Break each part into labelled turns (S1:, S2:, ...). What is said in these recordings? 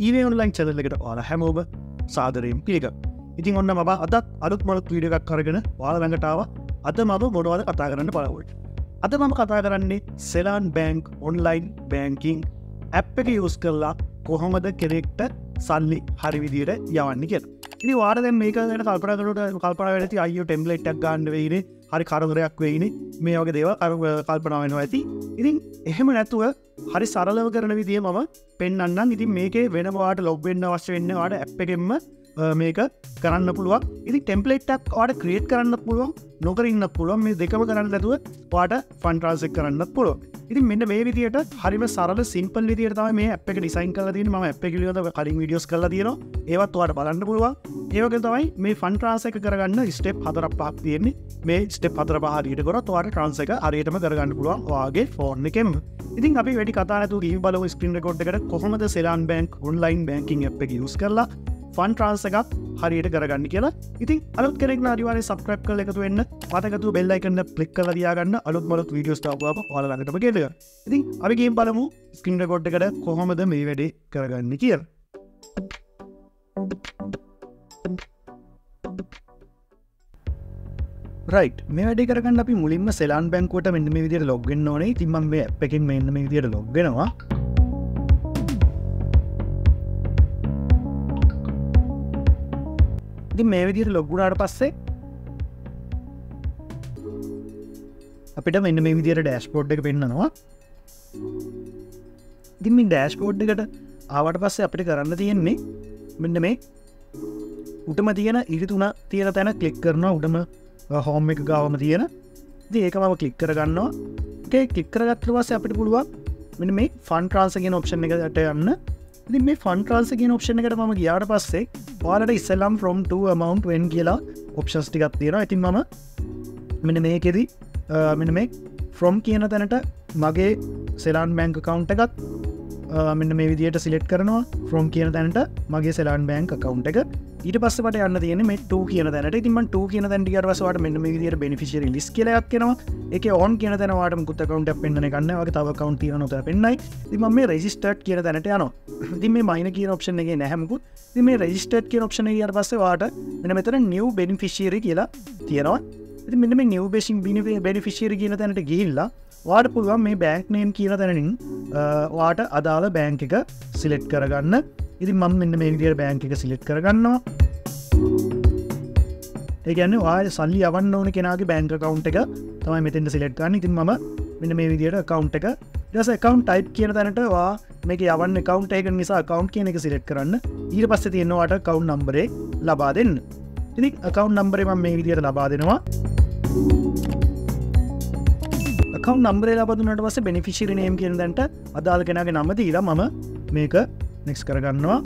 S1: Eway online channel එකට ඔයාලා හැමෝම සාදරයෙන් පිළිගන්නවා. ඉතින් ඔන්න මම අදත් අලුත් මලුත් වීඩියෝ එකක් අරගෙන ඔයාලා ළඟට ආවා. අද මම මොනවද කතා කරන්න බලන්නේ. අද මම කතා කරන්නේ Seylan Bank Online Banking App එක use කරලා කොහොමද කෙනෙක්ට සල්ලි හරි විදියට යවන්නේ කියලා. ඉතින් ඔයාලා දැන් මේක ගැන කල්පනා වෙලා ඇති අයියෝ ටෙම්ප්ලේට් එකක් ගන්න වෙයිනේ. හරි කරදරයක් වෙයිනේ. මේ වගේ දේවල් කල්පනා වෙනවා ඇති. ඉතින් එහෙම නැතුව හරි සරලව කරන විදිය මම පෙන්වන්නම්. ඉතින් මේකේ වෙනම ඔයාලට log වෙන්න අවශ්‍ය වෙන්නේ ඔයාලට app එකෙන්ම මේක කරන්න පුළුවන්. ඉතින් ටෙම්ප්ලේට් එකක් ඔයාලට ක්‍රියේට් කරන්නත් පුළුවන්, නොකර ඉන්නත් පුළුවන්. මේ දෙකම කරන්න නැතුව ඔයාලට ෆන්ඩ් ට්‍රාන්ස්ෆර් කරන්නත් පුළුවන්. ඉතින් මෙන්න මේ විදියට හරිම සරල සිම්පල් විදියට තමයි මේ app එක ඩිසයින් කරලා තියෙන්නේ. මම app එක පිළිබඳව කලින් වීඩියෝස් කරලා තියෙනවා. ඒවත් ඔයාලට බලන්න පුළුවන්. ඒ වගේ තමයි මේ ෆන්ඩ් ට්‍රාන්ස්ෆර් එක කරගන්න ස්ටෙප් 4-5ක් තියෙන්නේ. මේ ස්ටෙප් 4-5 හරියට කරොත් ඔයාලට ට්‍රාන්ස්ෆර් එක හරියටම කරගන්න පුළුවන් ඔයාගේ ෆෝන් එකෙන්ම. ඉතින් අපි වැඩි කතා නැතුව ගිහින් බලමු ස්ක්‍රීන් රෙකෝඩ් එකට කොහොමද Seylan Bank Online Banking App එක use කරලා ෆන්ඩ් ට්‍රාන්ස්ෆර් එකක් හරියට කරගන්න කියලා. ඉතින් අලුත් කෙනෙක් නම් අනිවාර්යෙන් subscribe කරලා එකතු වෙන්න. මතකතුව bell icon එක click කරලා තියාගන්න අලුත් මලුත් videos දාපුවාම ඔයාලා ළඟටම ගෙන්න. ඉතින් අපි ගිහින් බලමු ස්ක්‍රීන් රෙකෝඩ් එකට කොහොමද මේ වැඩේ කරගන්නේ කියලා. රයිට්, මේ වැඩේ කරගන්න අපි මුලින්ම Seylan Bank එකට මෙන්න මේ විදියට log වෙන්න ඕනේ. ඉතින් මම මේ app එකෙන් මෙන්න මේ විදියට log වෙනවා. ඉතින් මේ විදියට log වුණාට පස්සේ අපිට මෙන්න මේ විදියට dashboard එක පෙන්නනවා. ඉතින් මේ dashboard එකට ආවට පස්සේ අපිට කරන්න තියෙන්නේ මෙන්න මේ උඩම තියෙන ඉරි තුන තියෙන තැන ක්ලික් කරනවා. උඩම හෝම් එක ගාවම තියෙන. ඉතින් ඒක මම ක්ලික් කරගන්නවා. ඒක ක්ලික් කරගත්ත පස්සේ අපිට පුළුවන් මෙන්න මේ ෆන්ඩ් ට්‍රාන්ස්ෆර් කියන ඔප්ෂන් එකට යන්න. ඉතින් මේ ෆන්ඩ් ට්‍රාන්ස්ෆර් කියන ඔප්ෂන් එකට මම ගියාට පස්සේ ඔයාලට ඉස්සෙල්ලාම from to amount when කියලා ඔප්ෂන්ස් ටිකක් තියෙනවා. ඉතින් මම මෙන්න මේකෙදි මෙන්න මේ from කියන තැනට මගේ Seylan Bank account එකත් මෙන්න මේ විදියට සිලෙක්ට් කරනවා. from කියන තැනට මගේ Seylan Bank account එක. ඊට පස්සේ මට යන්න තියෙන්නේ මේ 2 කියන තැනට. ඉතින් මම 2 කියන තැනට ගියාට පස්සේ ඔයාලට මෙන්න මේ විදියට beneficiary list කියලා එකක් එනවා. ඒකේ on කියන තැන ඔයාලට මුකුත් account එකක් පෙන්වන්න එක නැහැ. ඔයාගේ තව account තියෙනවා උතන පෙන්නයි. ඉතින් මම මේ registered කියන තැනට යනවා. ඉතින් මේ minor කියන option එකේ නැහැ මුකුත්. ඉතින් මේ registered කියන option එක ගියාට පස්සේ ඔයාලට මෙන්න මෙතන new beneficiary කියලා තියෙනවා. ඉතින් මෙන්න මේ new beneficiary කියන තැනට ගිහිල්ලා ඔයාලට පුළුවන් මේ bank name කියන තැනින් ඔයාලට අදාළ bank එක select කරගන්න. ඉතින් මම මෙන්න මේ විදියට bank එක select කරගන්නවා. ඒ කියන්නේ ඔයාලා සල්ලි යවන්න ඕන කෙනාගේ bank account එක තමයි මෙතෙන්ද select කරන්නේ. ඉතින් මම මෙන්න මේ විදියට account එක ඊට පස්සේ account type කියන තැනට ඔයා මේක යවන්න account එක නිසා account කියන එක select කරන්න. ඊට පස්සේ තියෙනවා ඔයාලට account number එක ලබා දෙන්න. ඉතින් account number එක මම මේ විදියට ලබා දෙනවා. account number එක ලබා දුන්නාට පස්සේ beneficiary name කියන තැනට අදාළ කෙනාගේ නම දීලා මම මේක next කරගන්නවා.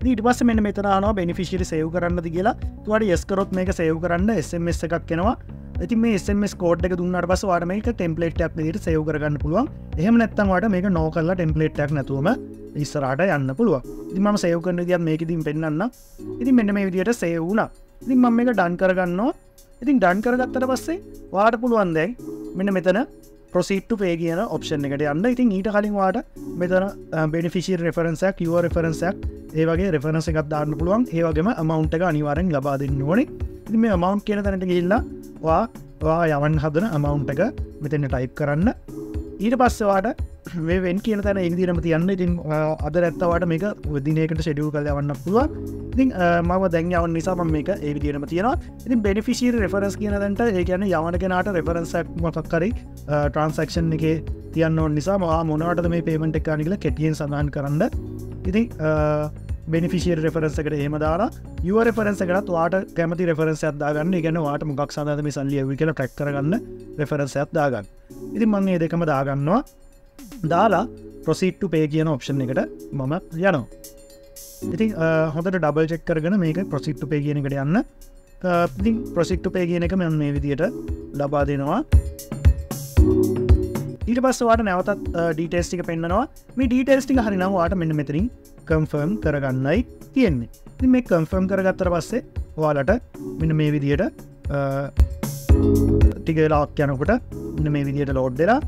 S1: ඊට පස්සේ මෙන්න මෙතන ආනවා beneficiary save කරන්නද කියලා. ඔයාලට yes කරොත් මේක save කරන්න SMS එකක් එනවා. ඉතින් මේ SMS code එක දුන්නාට පස්සේ ඔයාලට මේක template එකක් විදිහට save කරගන්න පුළුවන්. එහෙම නැත්නම් ඔයාලට මේක no කරලා template එකක් නැතුවම ඉස්සරහට යන්න පුළුවන්. ඉතින් මම save කරන විදිහත් මේකෙදිම පෙන්නන්නම්. ඉතින් මෙන්න මේ විදිහට save වුණා. ඉතින් මම මේක done කරගන්නවා. ඉතින් done කරගත්තට පස්සේ ඔයාලට පුළුවන් දැන් මෙන්න මෙතන proceed to pay කියන option එකට යන්න. ඉතින් ඊට කලින් ඔයාලට මෙතන beneficiary reference එකක්, your reference එකක්, ඒ වගේ reference එකක් දාන්න පුළුවන්. ඒ වගේම amount එක අනිවාර්යෙන් ලබා දෙන්න ඕනේ. ඉතින් මේ amount කියන තැනට ගිහිල්ලා ඔයා යවන්න හදන amount එක මෙතන type කරන්න. ඊට පස්සේ ඔයාලට මේ වෙන් කියන තැන ඒ විදිහටම තියන්න. ඉතින් අද නැත්නම් ඔයාලට මේක දිනයකට schedule කරලා යවන්න පුළුවන්. ඉතින් මම දැන් යවන්න නිසා මම මේක ඒ විදිහටම තියනවා. ඉතින් beneficiary reference කියන තැනට ඒ කියන්නේ යවන කෙනාට reference එකක් මොකක් හරි transaction එකේ තියන්න ඕන නිසා මම මොනවටද මේ payment එක ගන්න කියලා කෙටියෙන් සඳහන් කරන්න. ඉතින් beneficiary reference එකට එහෙම දාලා your reference එකකට ඔයාට කැමති reference එකක් දාගන්න. ඒ කියන්නේ ඔයාට මොකක් සඳහාද මේ සල්ලි යවුවේ කියලා track කරගන්න reference එකක් දාගන්න. ඉතින් මම මේ දෙකම දාගන්නවා. දාලා proceed to pay කියන option එකට මම යනවා. ඉතින් හොඳට double check කරගෙන මේක proceed to pay කියන එකට යන්න. ඉතින් proceed to pay කියන එක මම මේ විදියට ලබා දෙනවා. ඊට පස්සේ ඔයාලට නැවතත් details ටික පෙන්නනවා. මේ details ටික හරිනම් ඔයාලට මෙන්න මෙතනින් confirm කරගන්නයි තියෙන්නේ. ඉතින් මේ confirm කරගත්තට පස්සේ ඔයාලට මෙන්න මේ විදියට ටික වෙලාවක් යනකොට මෙන්න මේ විදිහට ලෝඩ් වෙලා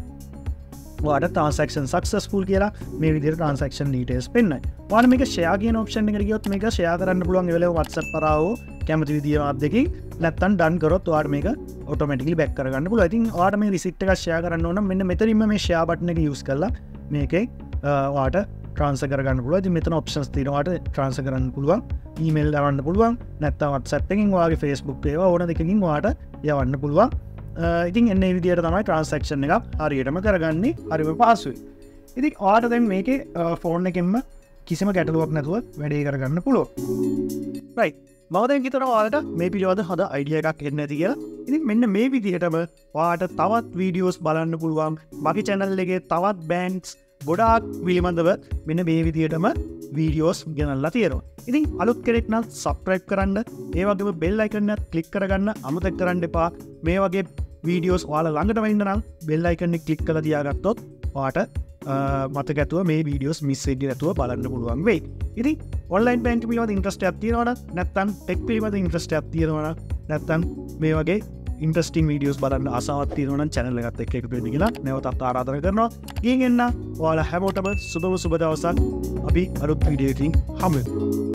S1: වාට ට්‍රන්සක්ෂන් සක්සස්ෆුල් කියලා මේ විදිහට ට්‍රන්සක්ෂන් ඩීටේල්ස් පෙන්නයි. ඔයාලා මේක ෂෙයා කියන ඔප්ෂන් එකට ගියොත් මේක ෂෙයා කරන්න පුළුවන් ඒ වෙලාවේ WhatsApp කරාව කැමති විදිහට දෙකකින් නැත්තම් ඩන් කරොත් ඔයාලට මේක ඔටෝමැටිකලි බෑක් කරගන්න පුළුවන්. ඉතින් ඔයාලට මේ රිසිට් එක ෂෙයා කරන්න ඕන නම් මෙන්න මෙතනින්ම මේ ෂෙයා බටන් එක යූස් කරලා මේකේ ඔයාලට ට්‍රාන්ස්ෆර් කරගන්න පුළුවන්. ඉතින් මෙතන ඔප්ෂන්ස් තියෙනවා. ඔයාලට ට්‍රාන්ස්ෆර් කරන්න පුළුවන්. ඊමේල් දාන්න පුළුවන්. නැත්තම් WhatsApp එකකින් ඔයාගේ Facebook ඒවා ඕන දෙකකින් ඔයාලට යවන්න පුළුවන්. ඉතින් එන්න විදියට තමයි ට්‍රන්සක්ෂන් එකක් හරියටම කරගන්නේ හරිම පාසුයි. ඉතින් ඔයාලට දැන් මේකේ ෆෝන් එකෙන්ම කිසිම ගැටලුවක් නැතුව වැඩේ කරගන්න පුළුවන්. රයිට්. මම දැන් හිතනවා ඔයාලට මේ පිළිවෙත හොඳ අයිඩියා එකක් එන්න ඇති කියලා. ඉතින් මෙන්න මේ විදිහටම ඔයාලට තවත් වීඩියෝස් බලන්න පුළුවන්. මගේ channel එකේ තවත් බැංක්ස් ගොඩාක් පිළිබඳව මෙන්න මේ විදිහටම වීඩියෝස් ගෙනල්ලා තියෙනවා. ඉතින් අලුත් කෙනෙක් නම් subscribe කරන්න, ඒ වගේම bell icon එක click කරගන්න අමතක කරන්න එපා. මේ වගේ වීඩියෝස් ඔයාලා ළඟටම ඉන්න නම් bell icon එක click කරලා තියාගත්තොත් ඔයාලට මතක ඇතුව මේ වීඩියෝස් මිස් වෙන්නේ නැතුව බලන්න පුළුවන් වෙයි. ඉතින් online banking පිළිබඳ interest එකක් තියෙනවනම් නැත්නම් tech පිළිබඳ interest එකක් තියෙනවනම් නැත්නම් මේ වගේ ඉන්ට්‍රස්ටිං වීඩියෝස් බලන්න ආසාවක් තියෙනවා නම් channel එකත් එක්ක එකතු වෙන්න කියලා නැවතත් ආරාධනා කරනවා. ගිහින් එන්න ඔයාලා හැමෝටම සුබ දවසක්. අපි අලුත් වීඩියෝ එකකින් හමු වෙමු.